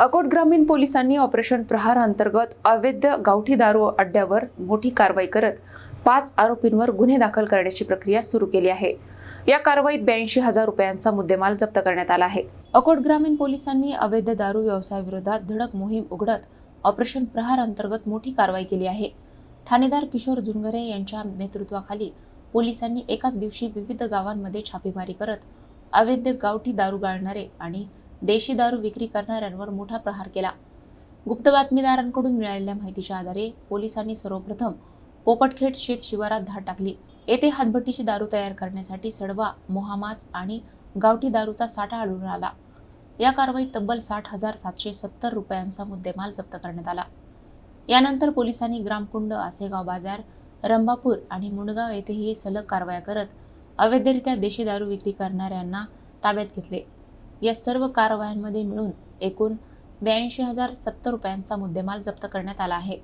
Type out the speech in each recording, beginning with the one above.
अकोट ग्रामीण पोलिसांनी ऑपरेशन प्रहार अंतर्गत अवैध गावठी दारू अड्ड्यावर मोठी कारवाई करत 5 आरोपींवर गुन्हे दाखल करण्याची प्रक्रिया सुरू केली आहे। या कारवाईत 82,000 रुपयांचा मुद्देमाल जप्त करण्यात आला आहे। अकोट ग्रामीण पोलिसांनी अवैध दारू व्यवसायाविरोधात धडक मोहीम उघडत ऑपरेशन प्रहार अंतर्गत मोठी कारवाई केली आहे। ठाणेदार किशोर जुनगरे यांच्या नेतृत्वाखाली पोलिसांनी एकाच दिवशी विविध गावांमध्ये छापेमारी करत अवैध गावठी दारू गाळणारे आणि देशी दारू विक्री करणाऱ्यांवर मोठा प्रहार केला। गुप्त बातमीदारांकडून मिळालेल्या माहितीच्या आधारे पोलिसांनी सर्वप्रथम पोपटखेड शेत शिवारात धाड टाकली। येथे हातभट्टीची दारू तयार करण्यासाठी सडवा, मोहामाच आणि गावठी दारूचा साठा आढळून आला। या कारवाईत तब्बल 60,770 रुपयांचा मुद्देमाल जप्त करण्यात आला। यानंतर पोलिसांनी ग्रामकुंड, आसेगाव बाजार, रंभापूर आणि मुंडगाव येथेही सलग कारवाया करत अवैधरित्या देशी दारू विक्री करणाऱ्यांना ताब्यात घेतले। या सर्व कारवायांमध्ये मिळून एकूण 82,070 रुपयांचा मुद्देमाल जप्त करण्यात आला आहे।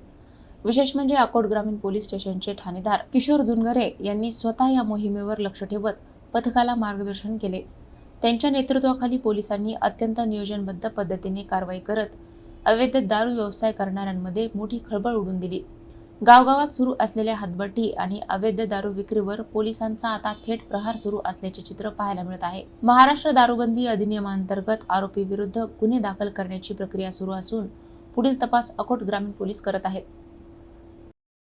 विशेष म्हणजे अकोट ग्रामीण पोलीस स्टेशनचे ठाणेदार किशोर जुनगरे यांनी स्वतः या मोहिमेवर लक्ष ठेवत पथकाला मार्गदर्शन केले। त्यांच्या नेतृत्वाखाली पोलिसांनी अत्यंत नियोजनबद्ध पद्धतीने कारवाई करत अवैध दारू व्यवसाय करणाऱ्यांमध्ये मोठी खळबळ उडून दिली। गावगावात सुरू असलेल्या हातभट्टी आणि अवैध दारू विक्रीवर पोलिसांचा आता थेट प्रहार सुरू असल्याचे चित्र पाहायला मिळत आहे। महाराष्ट्र दारूबंदी अधिनियमांतर्गत आरोपी विरुद्ध गुन्हे दाखल करण्याची प्रक्रिया सुरू असून पुढील तपास अकोट ग्रामीण पोलीस करत आहेत।